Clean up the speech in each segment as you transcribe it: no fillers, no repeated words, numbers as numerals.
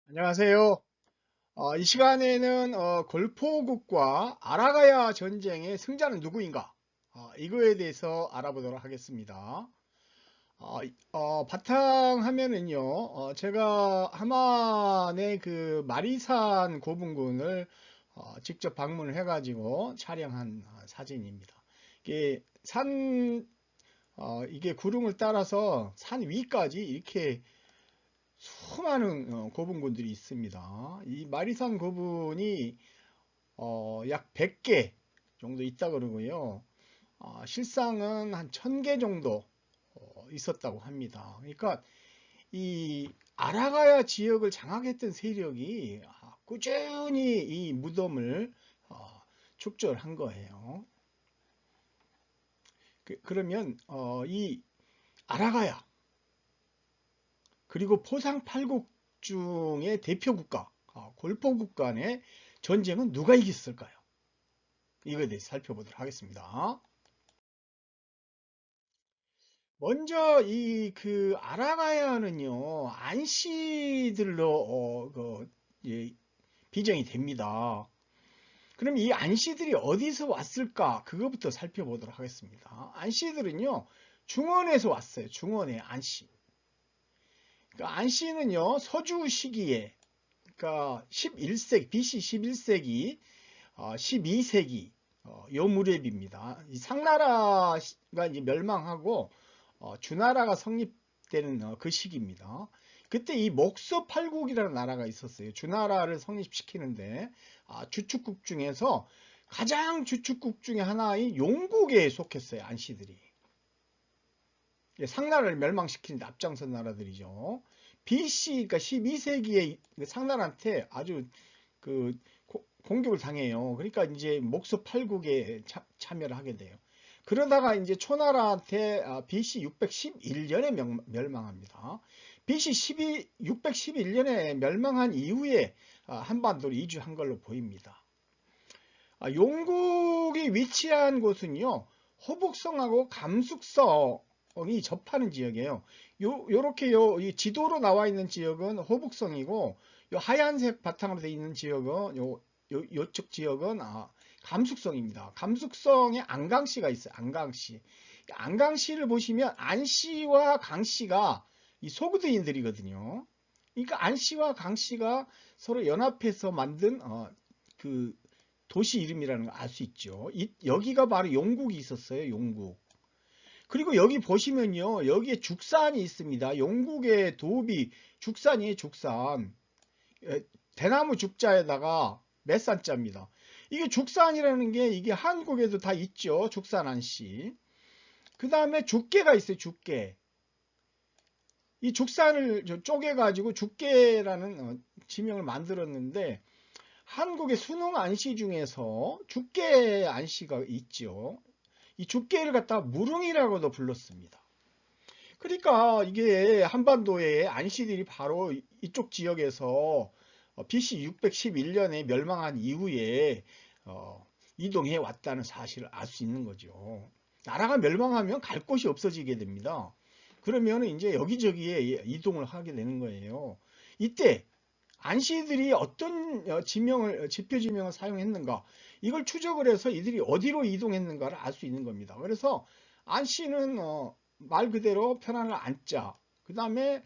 안녕하세요. 이 시간에는 골포국과 아라가야 전쟁의 승자는 누구인가? 이거에 대해서 알아보도록 하겠습니다. 바탕화면은요, 제가 하만의 그 마리산 고분군을 직접 방문을 해가지고 촬영한 사진입니다. 이게 이게 구름을 따라서 산 위까지 이렇게 수많은 고분군들이 있습니다. 이 마리산 고분이 약 100개 정도 있다 그러고요. 실상은 한 1000개 정도 있었다고 합니다. 그러니까 이 아라가야 지역을 장악했던 세력이 꾸준히 이 무덤을 축적한 거예요. 그러면 이 아라가야 그리고 포상팔국 중의 대표 국가, 골포국 간의 전쟁은 누가 이겼을까요? 이거에 대해서 살펴보도록 하겠습니다. 먼저 이 그 아라가야는요 안시들로 예, 비정이 됩니다. 그럼 이 안시들이 어디서 왔을까? 그거부터 살펴보도록 하겠습니다. 안시들은요 중원에서 왔어요. 중원의 안시. 그러니까 안시는요 서주 시기에 그러니까 11세기, BC 11세기, 12세기 요 무렵입니다. 이 상나라가 이제 멸망하고 주나라가 성립되는 그 시기입니다. 그때 이 목서팔국이라는 나라가 있었어요. 주나라를 성립시키는데 주축국 중에서 가장 주축국 중에 하나인 용국에 속했어요. 안씨들이. 상나라를 멸망시키는 데 앞장선 나라들이죠. BC, 그러니까 12세기에 상나라한테 아주 그 공격을 당해요. 그러니까 이제 목서팔국에 참여를 하게 돼요. 그러다가 이제 초나라한테 BC 611년에 멸망합니다. BC 611년에 멸망한 이후에 한반도로 이주한 걸로 보입니다. 용국이 위치한 곳은요, 호북성하고 감숙성이 접하는 지역이에요. 요렇게 이 지도로 나와 있는 지역은 호북성이고, 요 하얀색 바탕으로 되어 있는 지역은 요쪽 지역은 감숙성입니다. 감숙성에 안강시가 있어요. 안강시. 안강시를 보시면 안시와 강시가 이 소그드인들이거든요. 그러니까 안시와 강시가 서로 연합해서 만든 그 도시 이름이라는 걸 알 수 있죠. 여기가 바로 용국이 있었어요. 용국. 그리고 여기 보시면요. 여기에 죽산이 있습니다. 용국의 도읍이 죽산이에요. 죽산. 대나무 죽자에다가 맷산자입니다. 이게 죽산이라는 게 이게 한국에도 다 있죠. 죽산안씨. 그 다음에 죽계가 있어요. 죽계. 이 죽산을 쪼개가지고 죽계라는 지명을 만들었는데 한국의 수능 안시 중에서 죽계 안시가 있죠. 이 죽계를 갖다 무릉이라고도 불렀습니다. 그러니까 이게 한반도의 안시들이 바로 이쪽 지역에서 BC 611년에 멸망한 이후에 이동해 왔다는 사실을 알 수 있는 거죠. 나라가 멸망하면 갈 곳이 없어지게 됩니다. 그러면 이제 여기저기에 이동을 하게 되는 거예요. 이때 안시들이 어떤 지표 지명을 사용했는가 이걸 추적을 해서 이들이 어디로 이동했는가를 알 수 있는 겁니다. 그래서 안시는 말 그대로 편안을 안자 그 다음에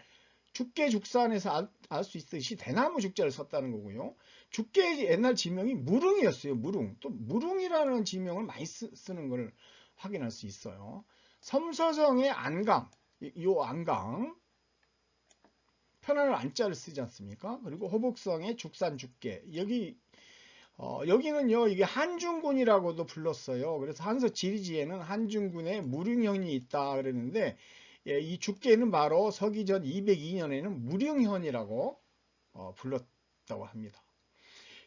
죽계죽산에서 알 수 있듯이 대나무 죽자를 썼다는 거고요. 죽계 옛날 지명이 무릉이었어요. 무릉. 또 무릉이라는 지명을 많이 쓰는 걸 확인할 수 있어요. 섬서성의 안강, 요 안강 편안을 안자를 쓰지 않습니까? 그리고 호북성의 죽산죽계 여기는요 이게 한중군이라고도 불렀어요. 그래서 한서 지리지에는 한중군의 무릉현이 있다 그랬는데 이 죽계는 바로 서기전 202년에는 무릉현이라고 불렀다고 합니다.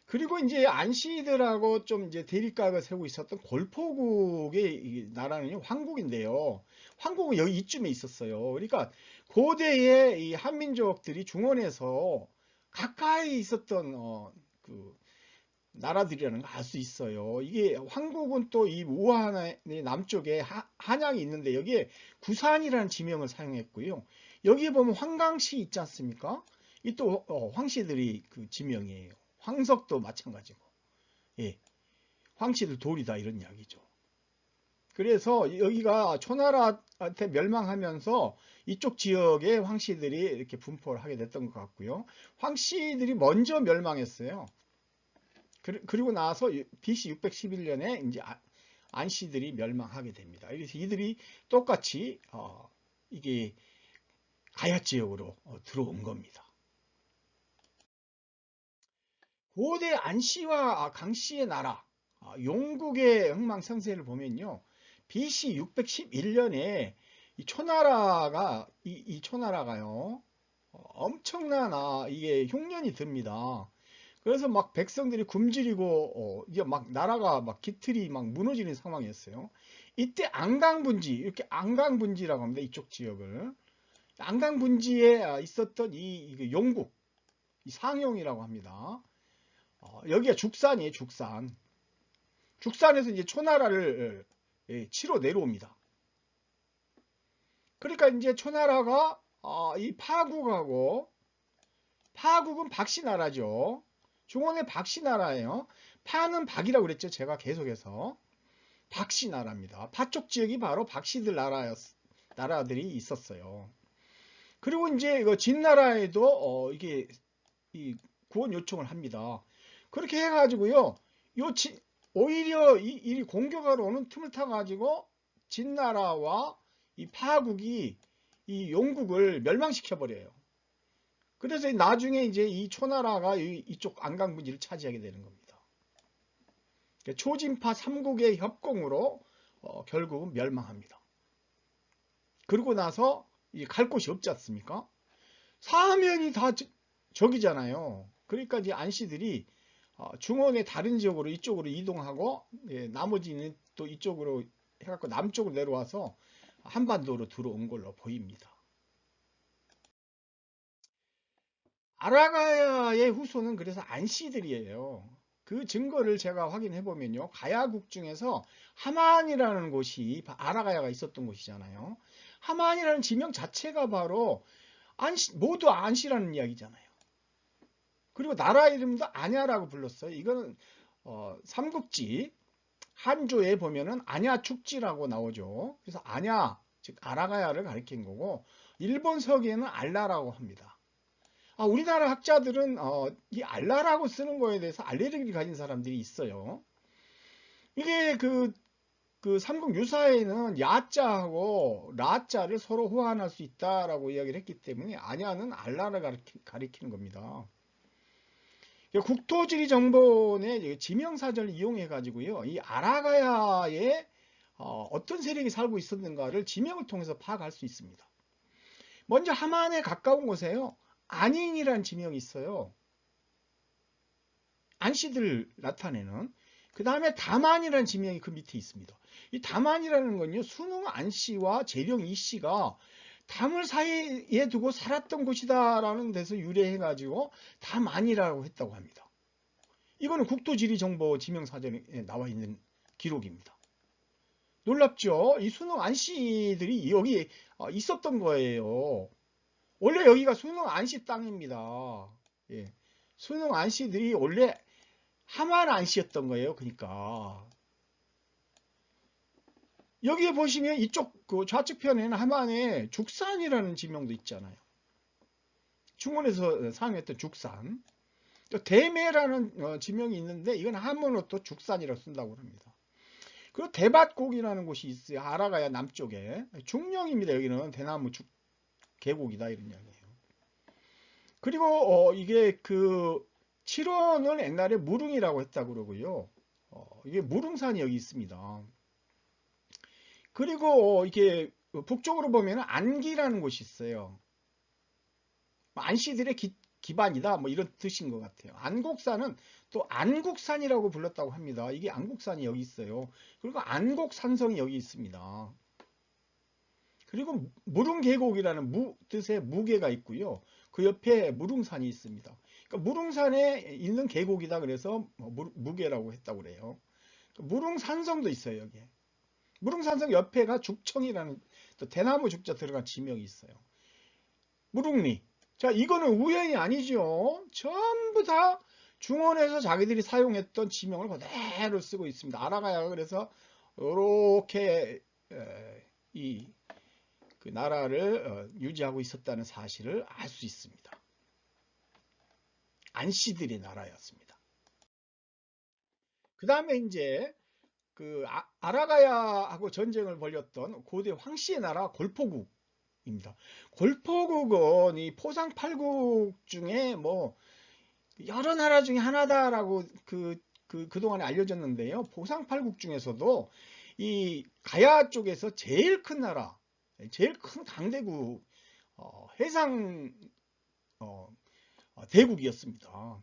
그리고 이제 안시들하고 좀 이제 대립각을 세우고 있었던 골포국의 나라는 황국인데요. 황국은 여기 이쯤에 있었어요. 그러니까 고대의 이 한민족들이 중원에서 가까이 있었던 그 나라들이라는 걸 알 수 있어요. 이게 황국은 또 이 우한의 남쪽에 한양이 있는데 여기에 구산이라는 지명을 사용했고요. 여기에 보면 황강시 있지 않습니까? 이 또 황씨들이 그 지명이에요. 황석도 마찬가지고. 예. 황씨들 돌이다 이런 이야기죠. 그래서 여기가 초나라한테 멸망하면서 이쪽 지역에 황씨들이 이렇게 분포를 하게 됐던 것 같고요. 황씨들이 먼저 멸망했어요. 그리고 나서 BC 611년에 이제 안씨들이 멸망하게 됩니다. 그래서 이들이 똑같이 이게 가야 지역으로 들어온 겁니다. 고대 안씨와 강씨의 나라, 용국의 흥망성쇠를 보면요. BC 611년에 이 초나라가, 이 초나라가요, 엄청난, 이게 흉년이 듭니다. 그래서 막 백성들이 굶주리고, 이게 막 나라가 막 기틀이 막 무너지는 상황이었어요. 이때 안강분지, 이렇게 안강분지라고 합니다. 이쪽 지역을. 안강분지에 있었던 이 용국, 이 상용이라고 합니다. 여기가 죽산이에요, 죽산. 죽산에서 이제 초나라를 치러 내려옵니다. 그러니까 이제 초나라가 이 파국은 박씨나라죠. 중원의 박씨나라예요. 파는 박이라고 그랬죠. 제가 계속해서 박씨나라입니다. 파쪽 지역이 바로 박씨들 나라들이 있었어요. 그리고 이제 이거 진나라에도 이게 이 구원 요청을 합니다. 그렇게 해가지고요. 오히려 이 공격하러 오는 틈을 타가지고 진나라와 이 파국이 이 용국을 멸망시켜 버려요. 그래서 나중에 이제 이 초나라가 이쪽 안강분지를 차지하게 되는 겁니다. 초진파 3국의 협공으로 결국은 멸망합니다. 그러고 나서 갈 곳이 없지 않습니까? 사면이 다 적이잖아요. 그러니까 이제 안씨들이 중원의 다른 지역으로 이쪽으로 이동하고 나머지는 또 이쪽으로 해갖고 남쪽으로 내려와서 한반도로 들어온 걸로 보입니다. 아라가야의 후손은 그래서 안씨들이에요. 그 증거를 제가 확인해 보면요. 가야국 중에서 하만이라는 곳이 아라가야가 있었던 곳이잖아요. 하만이라는 지명 자체가 바로 모두 안씨라는 이야기잖아요. 그리고 나라 이름도 안야라고 불렀어요. 이거는 삼국지 한조에 보면은 안야축지라고 나오죠. 그래서 안야, 즉 아라가야를 가리킨 거고 일본 서기에는 알라라고 합니다. 우리나라 학자들은 이 알라라고 쓰는 거에 대해서 알레르기를 가진 사람들이 있어요. 이게 그 삼국 유사에는 야자하고 라자를 서로 호환할 수 있다라고 이야기를 했기 때문에 안야는 알라를 가리키는 겁니다. 국토지리정보원의 지명사전을 이용해 가지고요, 이 아라가야에 어떤 세력이 살고 있었는가를 지명을 통해서 파악할 수 있습니다. 먼저 하만에 가까운 곳에요, 안인이라는 지명이 있어요. 안씨들 나타내는. 그 다음에 다만이라는 지명이 그 밑에 있습니다. 이 다만이라는 건요, 순흥 안씨와 재령 이씨가 담을 사이에 두고 살았던 곳이다라는 데서 유래해가지고 다만이라고 했다고 합니다. 이거는 국토지리정보 지명사전에 나와 있는 기록입니다. 놀랍죠? 이 순흥 안씨들이 여기 있었던 거예요. 원래 여기가 순흥 안씨 땅입니다. 예. 순흥 안씨들이 원래 하만 안씨였던 거예요. 그러니까 여기에 보시면 이쪽 그 좌측 편에는 하만에 죽산이라는 지명도 있잖아요. 중원에서 사용했던 죽산. 또 대매라는 지명이 있는데 이건 한문으로 또 죽산이라고 쓴다고 합니다. 그리고 대밭곡이라는 곳이 있어요. 아라가야 남쪽에. 중령입니다. 여기는 대나무 계곡이다 이런 이야기예요. 그리고 이게 그 칠원을 옛날에 무릉이라고 했다고 그러고요. 이게 무릉산이 여기 있습니다. 그리고 이게 북쪽으로 보면 안기라는 곳이 있어요. 안씨들의 기반이다 뭐 이런 뜻인 것 같아요. 안곡산은 또 안국산이라고 불렀다고 합니다. 이게 안국산이 여기 있어요. 그리고 안곡산성이 여기 있습니다. 그리고 무릉계곡이라는 뜻의 무계가 있고요. 그 옆에 무릉산이 있습니다. 그러니까 무릉산에 있는 계곡이다 그래서 무계라고 했다고 그래요. 무릉산성도 있어요. 여기에. 무릉산성 옆에가 죽청이라는 또 대나무 죽자 들어간 지명이 있어요. 무릉리, 자, 이거는 우연이 아니죠. 전부 다 중원에서 자기들이 사용했던 지명을 그대로 쓰고 있습니다. 아라가야가 그래서 이렇게 이 그 나라를 유지하고 있었다는 사실을 알 수 있습니다. 안씨들의 나라였습니다. 그 다음에 이제 그 아라가야하고 전쟁을 벌였던 고대 황씨의 나라 골포국입니다. 골포국은 이 포상팔국 중에 뭐 여러 나라 중에 하나다라고 그동안에 알려졌는데요. 포상팔국 중에서도 이 가야 쪽에서 제일 큰 나라, 제일 큰 강대국, 해상 대국이었습니다.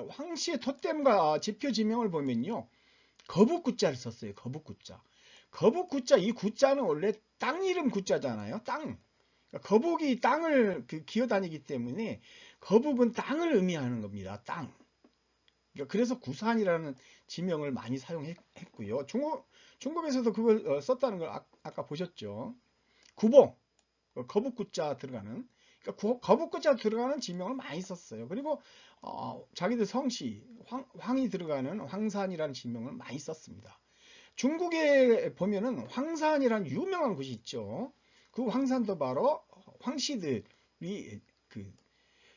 황씨의 토템과 지표 지명을 보면요. 거북구자를 썼어요. 거북구자. 거북구자, 이 구자는 원래 땅 이름 구자잖아요. 땅. 거북이 땅을 기어다니기 때문에 거북은 땅을 의미하는 겁니다. 땅. 그래서 구산이라는 지명을 많이 사용했고요. 중국에서도 그걸 썼다는 걸 아까 보셨죠. 구봉, 거북구자 들어가는, 그러니까 거북구자 들어가는 지명을 많이 썼어요. 그리고 자기들 성씨, 황이 들어가는 황산이라는 지명을 많이 썼습니다. 중국에 보면은 황산이라는 유명한 곳이 있죠. 그 황산도 바로 황씨들이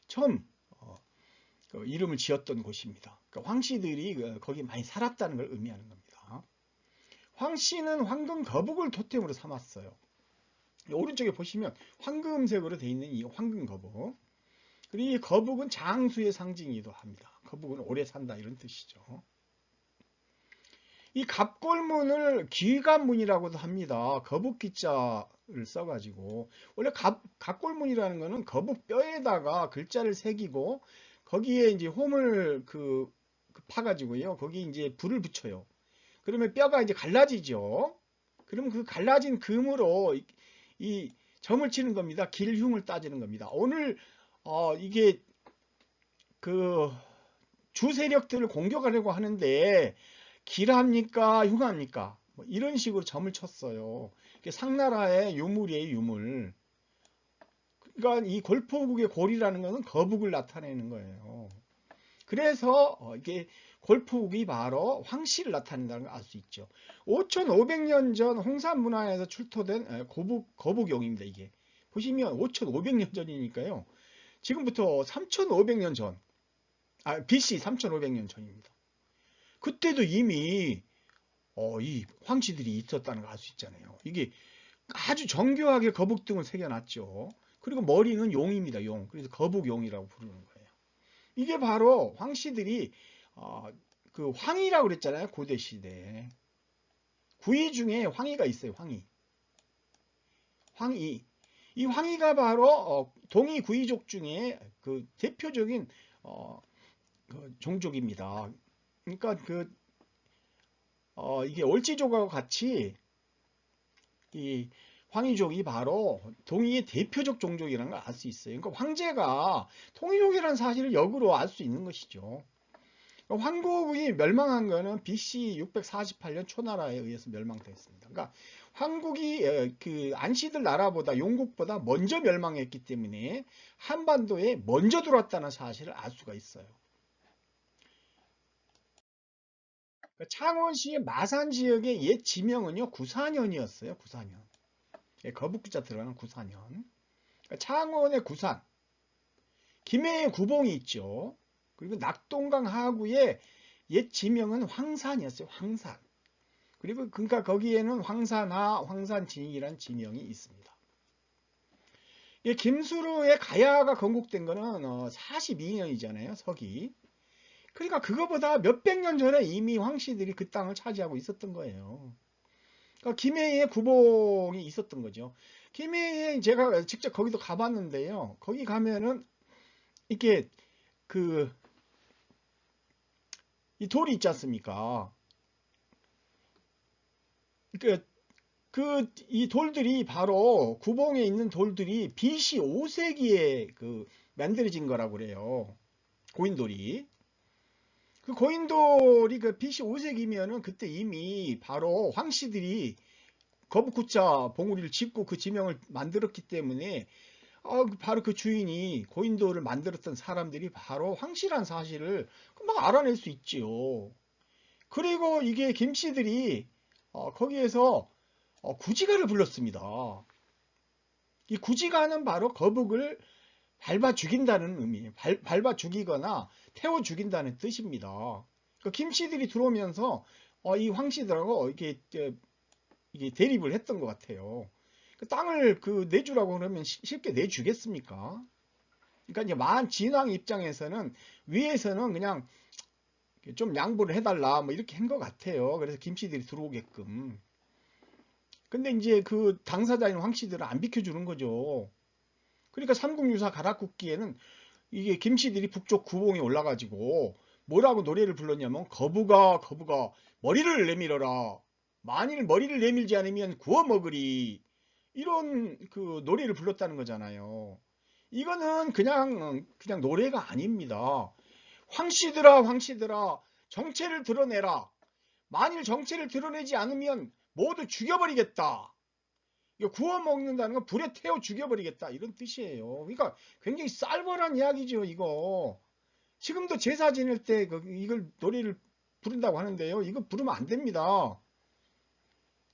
처음 이름을 지었던 곳입니다. 그러니까 황씨들이 거기 많이 살았다는 걸 의미하는 겁니다. 황씨는 황금 거북을 토템으로 삼았어요. 오른쪽에 보시면 황금색으로 되어 있는 이 황금 거북. 그리고 이 거북은 장수의 상징이기도 합니다. 거북은 오래 산다 이런 뜻이죠. 이 갑골문을 기갑문이라고도 합니다. 거북기자를 써가지고 원래 갑골문이라는 거는 거북 뼈에다가 글자를 새기고 거기에 이제 홈을 파가지고요. 거기 이제 불을 붙여요. 그러면 뼈가 이제 갈라지죠. 그러면 그 갈라진 금으로 이 점을 치는 겁니다. 길흉을 따지는 겁니다. 오늘 이게 주 세력들을 공격하려고 하는데 길합니까? 흉합니까? 뭐 이런 식으로 점을 쳤어요. 상나라의 유물이에요, 유물. 그러니까 이 골포국의 골이라는 것은 거북을 나타내는 거예요. 그래서 이게 골포국이 바로 황씨를 나타낸다는 걸 알 수 있죠. 5,500년 전 홍산 문화에서 출토된 거북용입니다. 이게 보시면 5,500년 전이니까요. 지금부터 3,500년 전, BC 3,500년 전입니다. 그때도 이미 이 황씨들이 있었다는 걸 알 수 있잖아요. 이게 아주 정교하게 거북등을 새겨놨죠. 그리고 머리는 용입니다. 용. 그래서 거북용이라고 부르는 거예요. 이게 바로 황씨들이 그 황이라고 그랬잖아요. 고대 시대에. 구이 중에 황이가 있어요. 황이. 황이. 이 황이가 바로 동이 구이족 중에 그 대표적인 그 종족입니다. 그러니까 이게 올지족하고 같이 이 황이족이 바로 동이의 대표적 종족이라는 걸 알 수 있어요. 그러니까 황제가 통이족이라는 사실을 역으로 알 수 있는 것이죠. 황국이 멸망한 거는 BC 648년 초나라에 의해서 멸망됐습니다. 그러니까 황국이 그 안씨들 나라보다 용국보다 먼저 멸망했기 때문에 한반도에 먼저 들어왔다는 사실을 알 수가 있어요. 창원시의 마산 지역의 옛 지명은요 구산현이었어요. 구산현. 거북자 들어가는 구산현. 창원의 구산. 김해의 구봉이 있죠. 그리고 낙동강 하구의 옛 지명은 황산이었어요. 황산. 그리고 그러니까 거기에는 황산하, 황산진이라는 지명이 있습니다. 김수로의 가야가 건국된 거는 42년이잖아요. 서기. 그러니까 그거보다 몇백 년 전에 이미 황씨들이 그 땅을 차지하고 있었던 거예요. 그러니까 김해에 구봉이 있었던 거죠. 김해에 제가 직접 거기도 가봤는데요. 거기 가면은 이렇게 이 돌이 있지 않습니까? 이 돌들이 바로 구봉에 있는 돌들이 BC 5세기에 만들어진 거라고 그래요. 고인돌이. 그 고인돌이 BC 5세기면은 그때 이미 바로 황씨들이 거북구자 봉우리를 짓고 그 지명을 만들었기 때문에 바로 그 주인이 고인돌을 만들었던 사람들이 바로 황씨란 사실을 금방 알아낼 수 있지요. 그리고 이게 김씨들이 거기에서 구지가를 불렀습니다. 이 구지가는 바로 거북을 밟아 죽인다는 의미예요. 밟아 죽이거나 태워 죽인다는 뜻입니다. 그 김씨들이 들어오면서 이 황씨들하고 이게 대립을 했던 것 같아요. 그 땅을 내주라고 그러면 쉽게 내주겠습니까? 그러니까 이제 만 진왕 입장에서는 위에서는 그냥 좀 양보를 해달라 뭐 이렇게 한 것 같아요. 그래서 김씨들이 들어오게끔. 근데 이제 그 당사자인 황씨들은 안 비켜주는 거죠. 그러니까 삼국유사 가락국기에는 이게 김씨들이 북쪽 구봉에 올라가지고 뭐라고 노래를 불렀냐면 거북아 거북아 머리를 내밀어라. 만일 머리를 내밀지 않으면 구워 먹으리. 이런 그 노래를 불렀다는 거잖아요. 이거는 그냥 노래가 아닙니다. 황씨들아 황씨들아 정체를 드러내라. 만일 정체를 드러내지 않으면 모두 죽여버리겠다. 이거 구워 먹는다는 건 불에 태워 죽여버리겠다 이런 뜻이에요. 그러니까 굉장히 쌀벌한 이야기죠 이거. 지금도 제사 지낼 때 이걸 노래를 부른다고 하는데요. 이거 부르면 안 됩니다.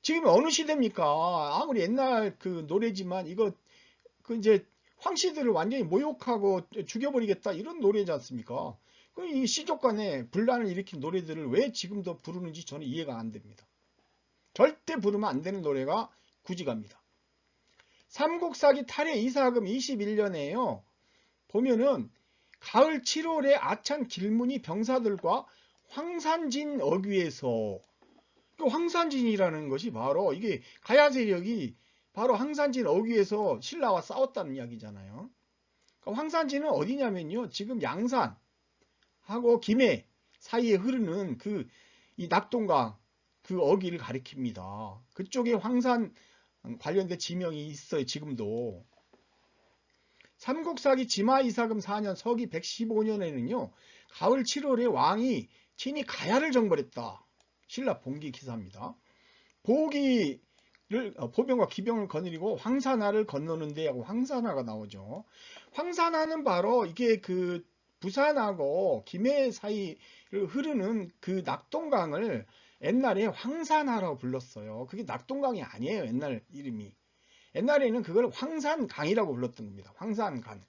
지금 어느 시대입니까? 아무리 옛날 그 노래지만 이거 이제 황씨들을 완전히 모욕하고 죽여버리겠다 이런 노래지 않습니까? 이 시족 간에 분란을 일으킨 노래들을 왜 지금도 부르는지 저는 이해가 안 됩니다. 절대 부르면 안 되는 노래가 구지가입니다. 삼국사기 탈해 이사금 21년에요. 보면은 가을 7월에 아찬 길문이 병사들과 황산진 어귀에서 황산진이라는 것이 바로 이게 가야 세력이 바로 황산진 어귀에서 신라와 싸웠다는 이야기잖아요. 그러니까 황산진은 어디냐면요. 지금 양산하고 김해 사이에 흐르는 이 낙동강 그 어귀를 가리킵니다. 그쪽에 황산 관련된 지명이 있어요. 지금도. 삼국사기 지마이사금 4년 서기 115년에는요. 가을 7월에 왕이 친히 가야를 정벌했다. 신라 봉기 기사입니다. 보병과 기병을 거느리고 황산하를 건너는데 하고 황산하가 나오죠. 황산하는 바로 이게 부산하고 김해 사이를 흐르는 그 낙동강을 옛날에 황산하라고 불렀어요. 그게 낙동강이 아니에요. 옛날 이름이. 옛날에는 그걸 황산강이라고 불렀던 겁니다. 황산강.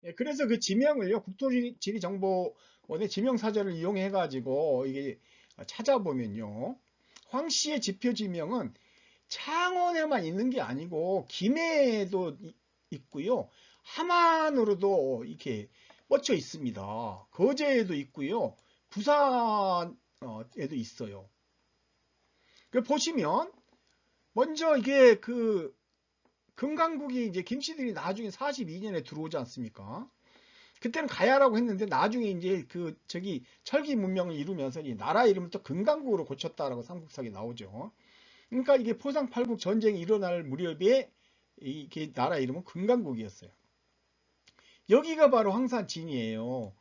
예, 그래서 그 지명을요. 국토지리정보원의 지명사전을 이용해 가지고 이게 찾아보면요. 황씨의 지표 지명은 창원에만 있는 게 아니고 김해에도 있고요. 함안으로도 이렇게 뻗쳐 있습니다. 거제에도 있고요. 부산에도 있어요. 보시면 먼저 이게 금강국이 이제 김씨들이 나중에 42년에 들어오지 않습니까? 그때는 가야라고 했는데 나중에 이제 철기 문명을 이루면서 이 나라 이름을 또 금강국으로 고쳤다라고 삼국사기 나오죠. 그러니까 이게 포상팔국 전쟁이 일어날 무렵에 이게 나라 이름은 금강국이었어요. 여기가 바로 황산진이에요.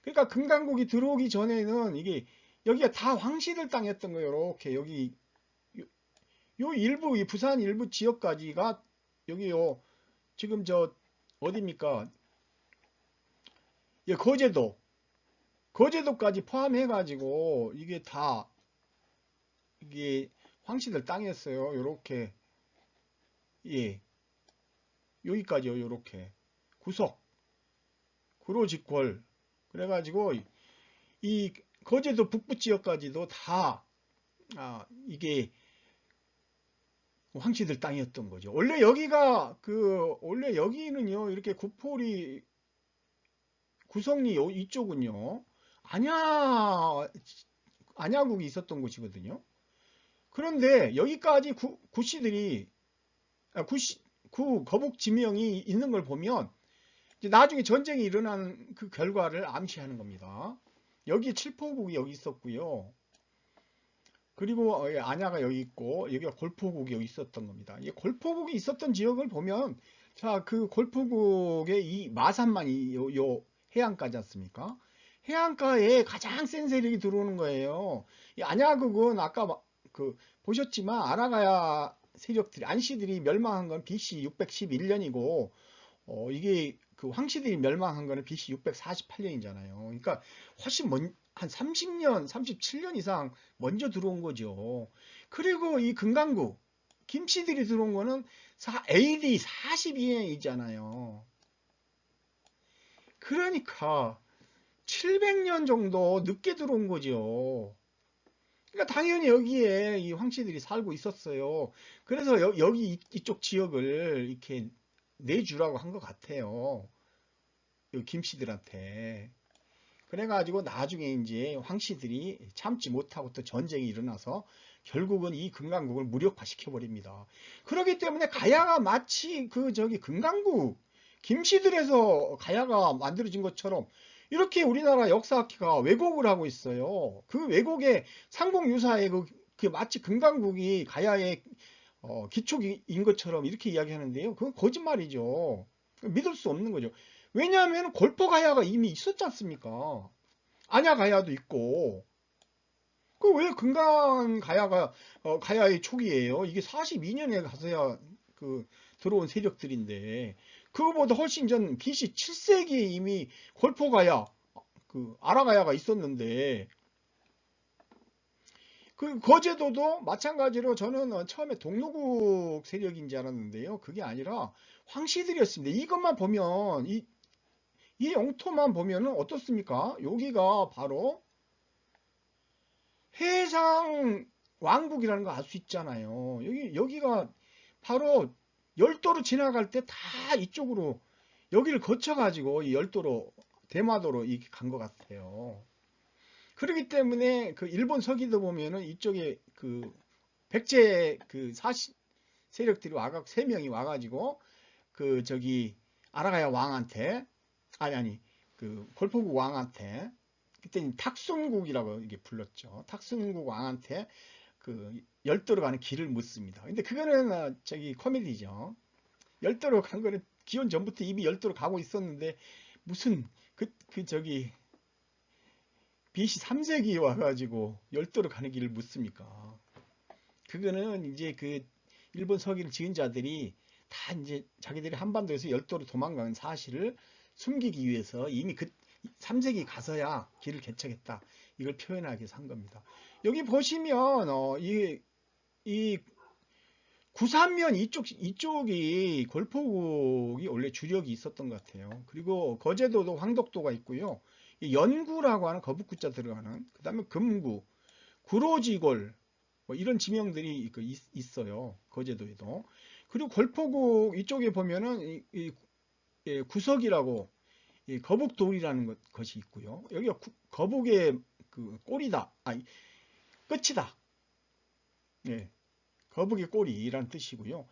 그러니까 금강국이 들어오기 전에는 여기가 다 황씨들 땅이었던 거예요. 이렇게 여기 요 일부 이 부산 일부 지역까지가 여기요. 지금 어디입니까? 예, 거제도까지 포함해 가지고 이게 다 이게 황씨들 땅이었어요. 요렇게 예. 여기까지요. 요렇게 구석 구로직궐 그래 가지고 이 거제도 북부 지역까지도 다 이게 황씨들 땅이었던 거죠. 원래 원래 여기는요, 이렇게 구포리, 구성리 이쪽은요, 안야국이 있었던 곳이거든요. 그런데 여기까지 구씨들이, 거북 지명이 있는 걸 보면, 이제 나중에 전쟁이 일어난 그 결과를 암시하는 겁니다. 여기 칠포국이 여기 있었고요. 그리고 안야가 여기 있고 여기가 골포국이 여기 있었던 겁니다. 이 골포국이 있었던 지역을 보면 그 골포국의 이 마산만이 요 해안가지 않습니까? 해안가에 가장 센 세력이 들어오는 거예요. 이 안야국은 아까 보셨지만 세력들이 안씨들이 멸망한 건 BC 611년이고 이게 그 황씨들이 멸망한 거는 BC 648년이잖아요. 그러니까 훨씬 한 30년, 37년 이상 먼저 들어온 거죠. 그리고 이 금강국 김씨들이 들어온 거는 AD 42년이잖아요. 그러니까 700년 정도 늦게 들어온 거죠. 그러니까 당연히 여기에 이 황씨들이 살고 있었어요. 그래서 여기 이쪽 지역을 이렇게 내주라고 한 것 같아요. 김씨들한테. 그래가지고 나중에 이제 황씨들이 참지 못하고 또 전쟁이 일어나서 결국은 이 금강국을 무력화시켜 버립니다. 그렇기 때문에 가야가 마치 금강국 김씨들에서 가야가 만들어진 것처럼 이렇게 우리나라 역사학회가 왜곡을 하고 있어요. 그 왜곡의 상봉유사의 그 마치 금강국이 가야의 기초인 것처럼 이렇게 이야기하는데요. 그건 거짓말이죠. 믿을 수 없는 거죠. 왜냐하면 골포가야가 이미 있었지 않습니까? 안야가야도 있고. 그 왜 금강가야가 가야의 초기예요? 이게 42년에 가서야 들어온 세력들인데 그거보다 훨씬 전 BC 7세기에 이미 골포가야, 아라가야가 있었는데 그 거제도도 마찬가지로 저는 처음에 동로국 세력인 줄 알았는데요. 그게 아니라 황씨들이었습니다. 이것만 보면 이 영토만 보면은 어떻습니까? 여기가 바로 해상 왕국이라는 거 알 수 있잖아요. 여기가 바로 열도로 지나갈 때 다 이쪽으로 여기를 거쳐가지고 이 열도로 대마도로 이렇게 간 것 같아요. 그렇기 때문에 그 일본 서기도 보면은 이쪽에 백제 세력들이 세 명이 와가지고 아라가야 왕한테 골포국 왕한테 그때는 탁순국이라고 이게 불렀죠. 탁순국 왕한테 열도로 가는 길을 묻습니다. 근데 그거는 코미디죠. 열도로 간 거는 기원 전부터 이미 열도로 가고 있었는데 무슨 BC 3세기에 와가지고 열도로 가는 길을 묻습니까? 그거는 이제 일본 서기를 지은 자들이 다 이제 자기들이 한반도에서 열도로 도망가는 사실을 숨기기 위해서 이미 3세기 가서야 길을 개척했다. 이걸 표현하기 위해서 한 겁니다. 여기 보시면 이 구산면 이쪽이 골포국이 원래 주력이 있었던 것 같아요. 그리고 거제도도 황덕도가 있고요. 연구라고 하는 거북구자 들어가는, 그 다음에 금구, 구로지골 뭐 이런 지명들이 있어요. 거제도에도. 그리고 골포국 이쪽에 보면은 구석이라고 거북돌이라는 것이 있고요. 여기가 거북의 꼬리다, 끝이다. 예, 거북의 꼬리라는 뜻이고요.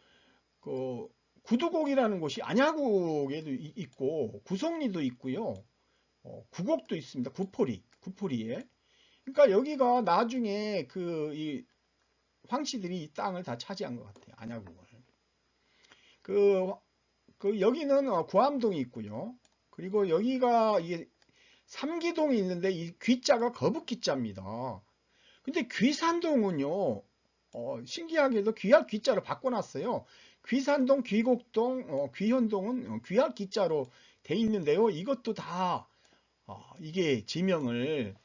구두곡이라는 곳이 안야국에도 있고 구성리도 있고요. 구곡도 있습니다. 구포리에. 그러니까 여기가 나중에 이 황씨들이 이 땅을 다 차지한 것 같아요. 안야국을. 여기는 구암동이 있고요. 그리고 여기가 이게 삼기동이 있는데 이 귀자가 거북귀자입니다. 근데 귀산동은요, 신기하게도 귀할 귀자로 바꿔놨어요. 귀산동, 귀곡동, 귀현동은 귀할 귀자로 돼 있는데요. 이것도 다 이게 지명을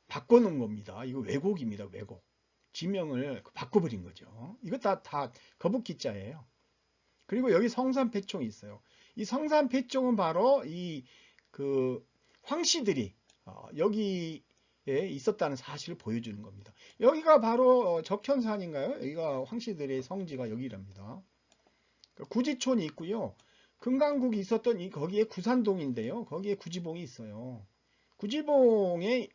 바꿔놓은 겁니다. 이거 왜곡입니다. 왜곡. 지명을 바꿔버린 거죠. 이거 다 거북귀자예요. 그리고 여기 성산패총이 있어요. 이 성산패총은 바로 황씨들이 여기에 있었다는 사실을 보여주는 겁니다. 여기가 바로 적현산인가요? 여기가 황씨들의 성지가 여기랍니다. 구지촌이 있고요. 금강국이 있었던 거기에 구산동인데요. 거기에 구지봉이 있어요. 구지봉에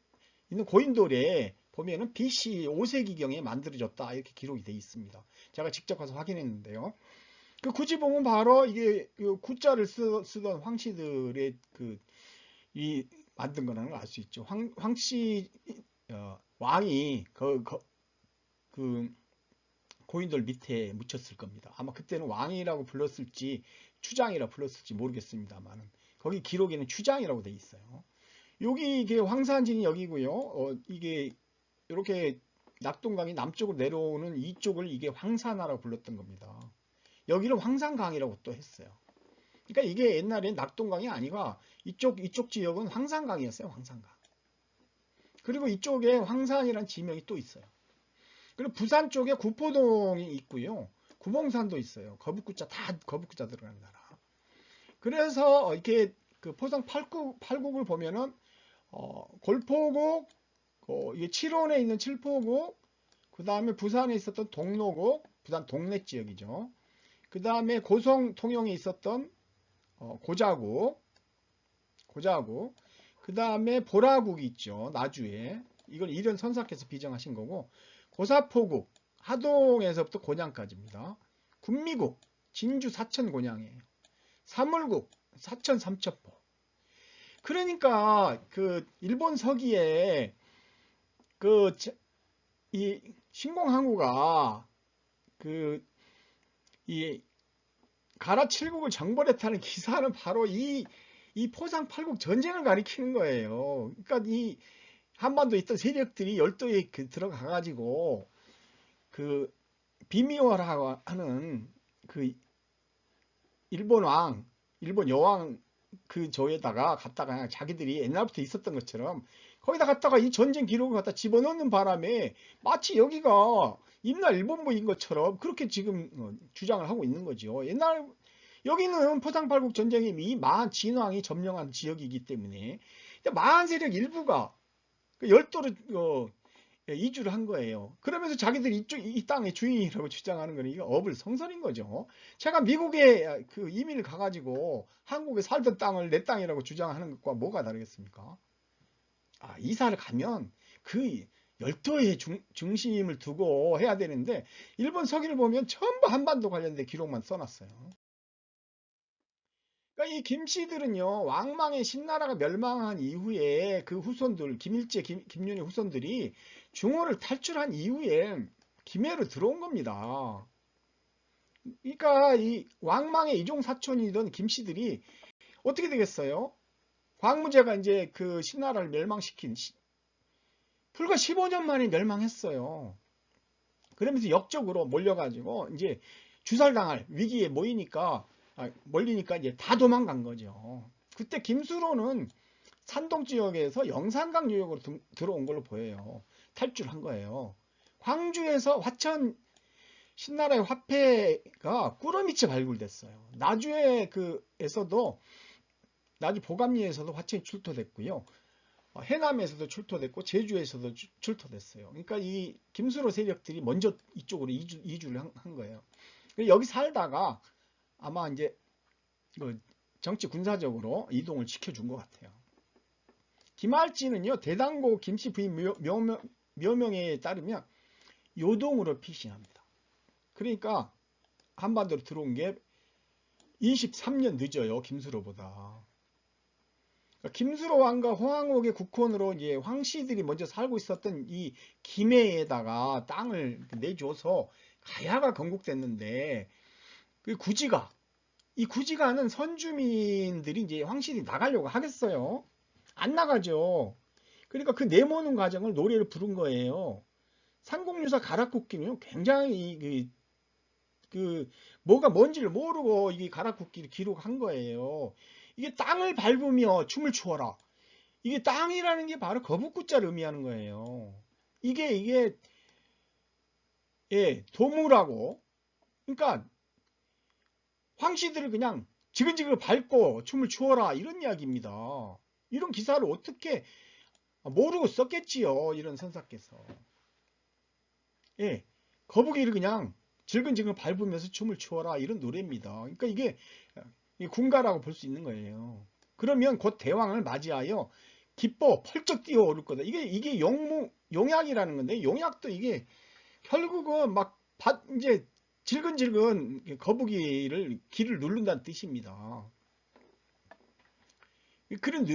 있는 고인돌에 보면은 BC 5세기경에 만들어졌다 이렇게 기록이 되어 있습니다. 제가 직접 가서 확인했는데요. 구지봉은 바로 이게 구자를 쓰던 황씨들의 만든 거라는 걸 알 수 있죠. 황씨 왕이 고인돌 밑에 묻혔을 겁니다. 아마 그때는 왕이라고 불렀을지 추장이라고 불렀을지 모르겠습니다만 거기 기록에는 추장이라고 돼 있어요. 여기 이게 황산진이 여기고요. 이게 이렇게 낙동강이 남쪽으로 내려오는 이쪽을 이게 황산하라고 불렀던 겁니다. 여기를 황산강이라고 또 했어요. 그러니까 이게 옛날에 낙동강이 아니라 이쪽 지역은 황산강이었어요. 황산강. 그리고 이쪽에 황산이라는 지명이 또 있어요. 그리고 부산 쪽에 구포동이 있고요. 구봉산도 있어요. 거북구자 다 거북구자 들어가는 나라. 그래서 이렇게 그 포상 팔국을 보면은 골포국, 이게 칠원에 있는 칠포국, 그 다음에 부산에 있었던 동로국, 부산 동래 지역이죠. 그 다음에 고성 통영에 있었던 고자국, 그 다음에 보라국이 있죠. 나주에. 이걸 이런 선사께서 비정하신 거고, 고사포국, 하동에서부터 곤양까지입니다. 군미국, 진주 사천 곤양이에요. 사물국, 사천 삼천포. 그러니까 그 일본 서기에 그 이 신공항우가 그 이 가라칠국을 정벌했다는 기사는 바로 이 포상팔국 전쟁을 가리키는 거예요. 그러니까 이 한반도에 있던 세력들이 열도에 들어가 가지고 그 비미워라는 그 일본 여왕 그 조에다가 갖다가 자기들이 옛날부터 있었던 것처럼 거기다 갖다가 이 전쟁 기록을 갖다 집어넣는 바람에 마치 여기가 임나 일본부인 것처럼 그렇게 지금 주장을 하고 있는 거죠. 옛날 여기는 포상팔국 전쟁이 이 마한 진왕이 점령한 지역이기 때문에 마한 세력 일부가 열도로 이주를 한 거예요. 그러면서 자기들이 이 땅의 주인이라고 주장하는 거는 이게 어불성설인 거죠. 제가 미국에 그 이민을 가가지고 한국에 살던 땅을 내 땅이라고 주장하는 것과 뭐가 다르겠습니까? 이사를 가면 그 열도의 중심을 두고 해야 되는데 일본 서기를 보면 전부 한반도 관련된 기록만 써놨어요. 그러니까 이 김씨들은요, 왕망의 신나라가 멸망한 이후에 그 후손들, 김일제, 김윤희 후손들이 중호를 탈출한 이후에 김해로 들어온 겁니다. 그러니까 이 왕망의 이종 사촌이던 김씨들이 어떻게 되겠어요? 광무제가 이제 그 신나라를 멸망시킨 불과 15년 만에 멸망했어요. 그러면서 역적으로 몰려가지고 이제 주살당할 위기에 몰리니까 이제 다 도망간 거죠. 그때 김수로는 산동 지역에서 영산강 유역으로 들어온 걸로 보여요. 탈출한 거예요. 광주에서 화천 신나라의 화폐가 꾸러미치 발굴됐어요. 나주 보감리에서도 화천이 출토됐고요. 해남에서도 출토됐고 제주에서도 출토됐어요. 그러니까 이 김수로 세력들이 먼저 이쪽으로 이주를 한 거예요. 여기 살다가 아마 이제 정치 군사적으로 이동을 시켜준 것 같아요. 김할지는요, 대당고 김씨 부인 묘명에 따르면 요동으로 피신합니다. 그러니까 한반도로 들어온 게 23년 늦어요, 김수로보다. 그러니까 김수로 왕과 호황옥의 국혼으로 이제 황씨들이 먼저 살고 있었던 이 김해에다가 땅을 내줘서 가야가 건국됐는데 이 구지가는 선주민들이 이제 황실이 나가려고 하겠어요. 안 나가죠. 그러니까 그 내모는 과정을 노래를 부른 거예요. 상공유사 가락국기는 굉장히 뭐가 뭔지를 모르고 이게 가락국기를 기록한 거예요. 이게 땅을 밟으며 춤을 추어라. 이게 땅이라는 게 바로 거북구자를 의미하는 거예요. 이게 도무라고. 그러니까 황씨들을 그냥 지근지근 밟고 춤을 추어라 이런 이야기입니다. 이런 기사를 어떻게 모르고 썼겠지요. 이런 선사께서. 거북이를 그냥 질근질근 밟으면서 춤을 추어라 이런 노래입니다. 그러니까 이게 군가라고 볼 수 있는 거예요. 그러면 곧 대왕을 맞이하여 기뻐 펄쩍 뛰어오를 거다. 이게 용약이라는 건데 용약도 이게 결국은 이제 질근질근 거북이를 길을 누른다는 뜻입니다.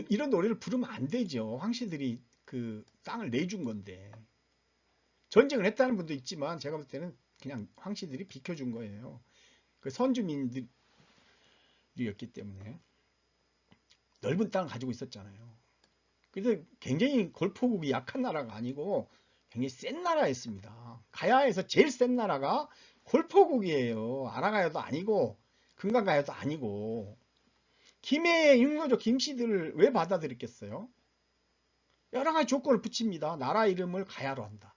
이런 노래를 부르면 안 되죠. 황씨들이 그 땅을 내준 건데. 전쟁을 했다는 분도 있지만 제가 볼 때는 그냥 황씨들이 비켜준 거예요. 그 선주민들이었기 때문에. 넓은 땅을 가지고 있었잖아요. 그래서 굉장히 골포국이 약한 나라가 아니고 굉장히 센 나라였습니다. 가야에서 제일 센 나라가 골포국이에요. 아라가야도 아니고 금강가야도 아니고. 김해의 흉노조 김씨들을 왜 받아들였겠어요? 여러 가지 조건을 붙입니다. 나라 이름을 가야로 한다.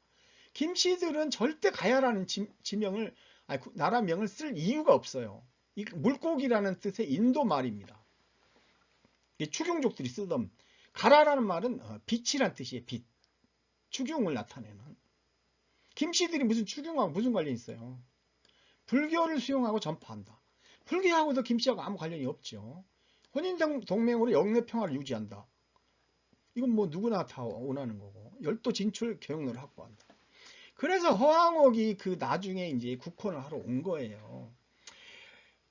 김씨들은 절대 가야라는 지명을, 아니, 나라명을 쓸 이유가 없어요. 이 물고기라는 뜻의 인도 말입니다. 추경족들이 쓰던 가라라는 말은 빛이란 뜻이에요. 빛. 추경을 나타내는. 김씨들이 무슨 추경하고 무슨 관련이 있어요? 불교를 수용하고 전파한다. 불교하고도 김씨하고 아무 관련이 없죠. 혼인동맹으로 영내평화를 유지한다. 이건 뭐 누구나 다 원하는 거고. 열도 진출 교역로를 확보한다. 그래서 허황옥이 그 나중에 이제 국헌을 하러 온 거예요.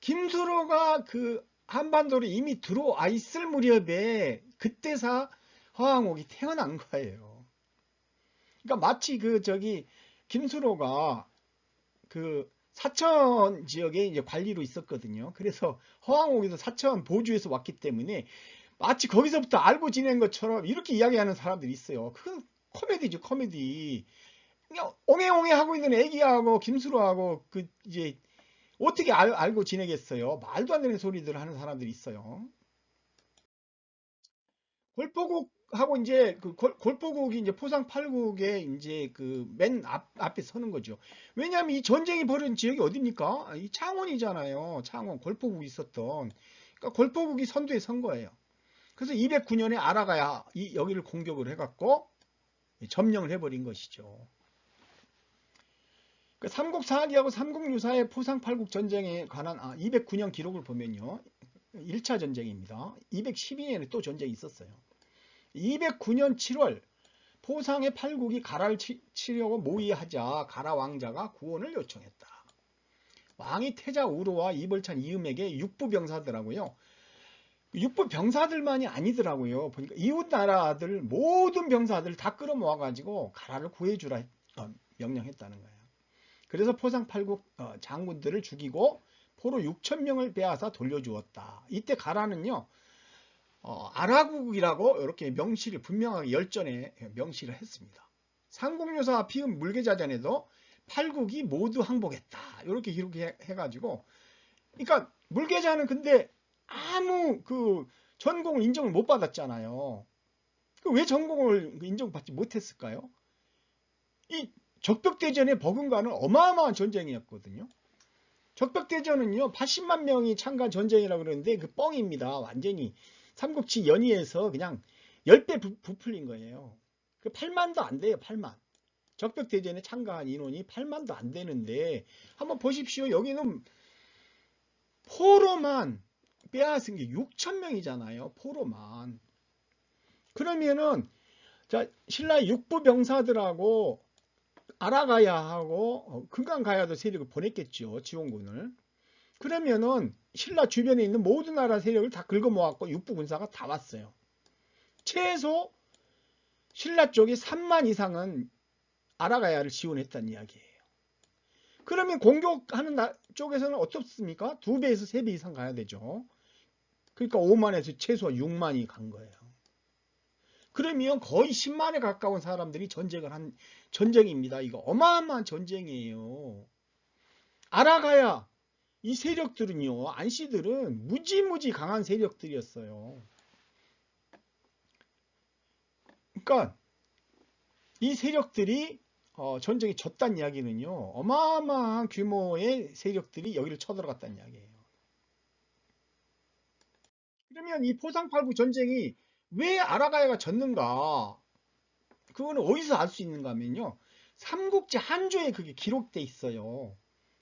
김수로가 그 한반도로 이미 들어와 있을 무렵에 그때사 허황옥이 태어난 거예요. 그러니까 마치 김수로가 그 사천 지역에 이제 관리로 있었거든요. 그래서 허황옥에도 사천 보주에서 왔기 때문에 마치 거기서부터 알고 지낸 것처럼 이렇게 이야기하는 사람들이 있어요. 그건 코미디죠, 코미디. 그냥 옹해옹해 하고 있는 애기하고 김수로하고 이제 어떻게 알고 지내겠어요? 말도 안 되는 소리들 하는 사람들이 있어요. 골포국하고 이제 골포국이 이제 포상 팔국에 이제 맨 앞에 서는 거죠. 왜냐하면 이 전쟁이 벌어진 지역이 어딥니까? 이 창원이잖아요. 창원 골포국이 있었던. 그러니까 골포국이 선두에 선 거예요. 그래서 209년에 아라가야 여기를 공격을 해갖고 점령을 해버린 것이죠. 삼국사기하고 삼국유사의 포상팔국 전쟁에 관한 209년 기록을 보면요. 1차 전쟁입니다. 212년에 또 전쟁이 있었어요. 209년 7월 포상의 팔국이 가라를 치려고 모의하자 가라 왕자가 구원을 요청했다. 왕이 태자 우로와 이벌찬 이음에게 육부 병사들하고요. 육부 병사들만이 아니더라고요. 보니까 이웃 나라들 모든 병사들 다 끌어모아가지고 가라를 구해주라 명령했다는 거예요. 그래서 포상팔국 장군들을 죽이고 포로 6,000명을 빼앗아 돌려주었다. 이때 가라는요. 아라국이라고 이렇게 명시를 분명하게 열전에 명시를 했습니다. 삼국유사 피은 물계자전에도 팔국이 모두 항복했다. 이렇게 기록해가지고 그러니까 물계자는 근데 아무 전공을 인정을 못 받았잖아요. 왜 전공을 인정받지 못했을까요? 이 적벽대전의 버금가는 어마어마한 전쟁이었거든요. 적벽대전은요 80만 명이 참가한 전쟁이라고 그러는데 그 뻥입니다. 완전히 삼국지 연의에서 그냥 10배 부풀린 거예요. 8만도 안 돼요. 8만. 적벽대전에 참가한 인원이 8만도 안 되는데 한번 보십시오. 여기는 포로만 빼앗은 게 6,000명이잖아요. 포로만. 그러면은 자 신라의 육부 병사들하고 아라가야하고 금강가야도 세력을 보냈겠죠. 지원군을. 그러면은 신라 주변에 있는 모든 나라 세력을 다 긁어 모았고 육부 군사가 다 왔어요. 최소 신라 쪽이 3만 이상은 아라가야를 지원했다는 이야기예요. 그러면 공격하는 쪽에서는 어떻습니까? 2배에서 3배 이상 가야 되죠. 그러니까 5만에서 최소 6만이 간 거예요. 그러면 거의 10만에 가까운 사람들이 전쟁을 한 전쟁입니다. 이거 어마어마한 전쟁이에요. 아라가야 이 세력들은요. 안씨들은 무지무지 강한 세력들이었어요. 그러니까 이 세력들이 전쟁에 졌다는 이야기는요. 어마어마한 규모의 세력들이 여기를 쳐들어갔다는 이야기예요. 그러면 이 포상팔국 전쟁이 왜 아라가야가 졌는가? 그거는 어디서 알 수 있는가 하면요. 삼국지 한조에 그게 기록돼 있어요.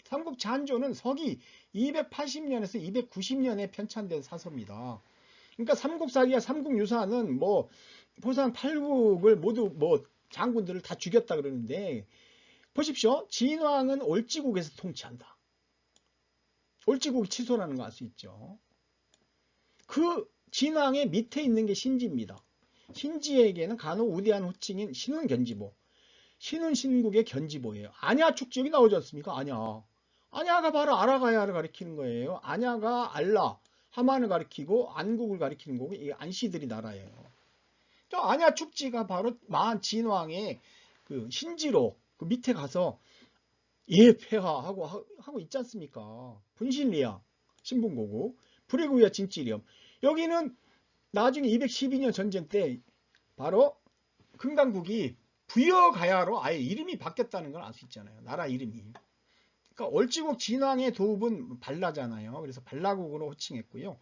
삼국지 한조는 서기 280년에서 290년에 편찬된 사서입니다. 그러니까 삼국사기와 삼국유사는 뭐 포상팔국을 모두 뭐 장군들을 다 죽였다 그러는데 보십시오. 진왕은 올지국에서 통치한다. 올지국이 치소라는 거 알 수 있죠. 그 진왕의 밑에 있는 게 신지입니다. 신지에게는 간혹 우대한 호칭인 신운견지보. 신운 신국의 견지보예요. 아냐 축지역이 나오지 않습니까? 아냐. 아냐가 바로 아라가야를 가리키는 거예요. 아냐가 알라, 하만을 가리키고 안국을 가리키는 거고 이 안씨들이 나라예요. 아냐 축지가 바로 마한 진왕의 그 신지로 그 밑에 가서 예 폐하하고 있지 않습니까? 분신리야 신분고국 불의구야 진찌렴. 여기는 나중에 212년 전쟁 때 바로 금강국이 부여가야로 아예 이름이 바뀌었다는 걸 알 수 있잖아요. 나라 이름이. 그러니까 얼지국 진왕의 도읍은 발라잖아요. 그래서 발라국으로 호칭했고요.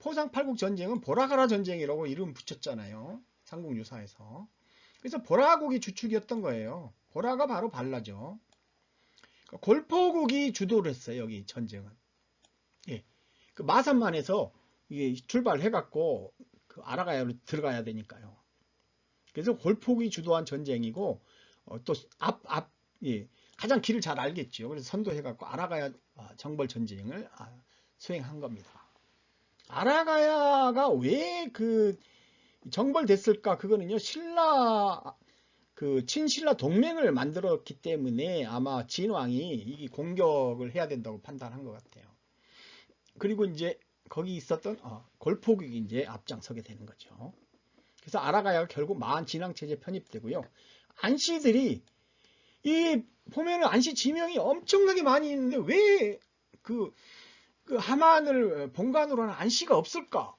포상팔국 전쟁은 보라가라 전쟁이라고 이름 붙였잖아요. 삼국유사에서. 그래서 보라국이 주축이었던 거예요. 보라가 바로 발라죠. 그러니까 골포국이 주도를 했어요. 여기 전쟁은. 예. 그 마산만에서 이게 출발해갖고 그 아라가야로 들어가야 되니까요. 그래서 골포국이 주도한 전쟁이고 또 예, 가장 길을 잘 알겠죠. 그래서 선도해갖고 아라가야 정벌 전쟁을 수행한 겁니다. 아라가야가 왜 그 정벌됐을까? 그거는요, 친신라 동맹을 만들었기 때문에 아마 진왕이 이 공격을 해야 된다고 판단한 것 같아요. 그리고 이제 거기 있었던 골포국이 이제 앞장서게 되는 거죠. 그래서 아라가야가 결국 마한 진왕체제 편입되고요. 안씨들이 이 보면은 안씨 지명이 엄청나게 많이 있는데 왜 그 하만을 본관으로 하는 안씨가 없을까?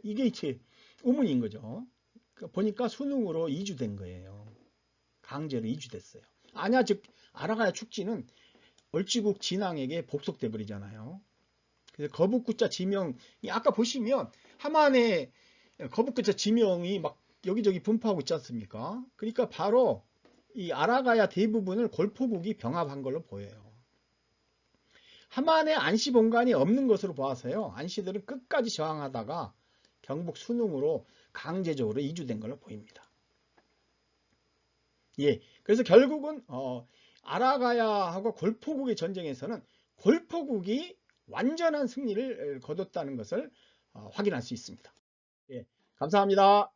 이게 이제 의문인 거죠. 보니까 수능으로 이주된 거예요. 강제로 이주됐어요. 즉 아라가야 축지는 얼지국 진왕에게 복속돼 버리잖아요. 그래서 거북구자 지명이 아까 보시면 하만의 거북구자 지명이 막 여기저기 분포하고 있지 않습니까? 그러니까 바로 이 아라가야 대부분을 골포국이 병합한 걸로 보여요. 하만의 안씨 본관이 없는 것으로 보아서요. 안씨들은 끝까지 저항하다가 경북 순흥으로 강제적으로 이주된 걸로 보입니다. 예, 그래서 결국은 아라가야하고 골포국의 전쟁에서는 골포국이 완전한 승리를 거뒀다는 것을 확인할 수 있습니다. 예, 감사합니다.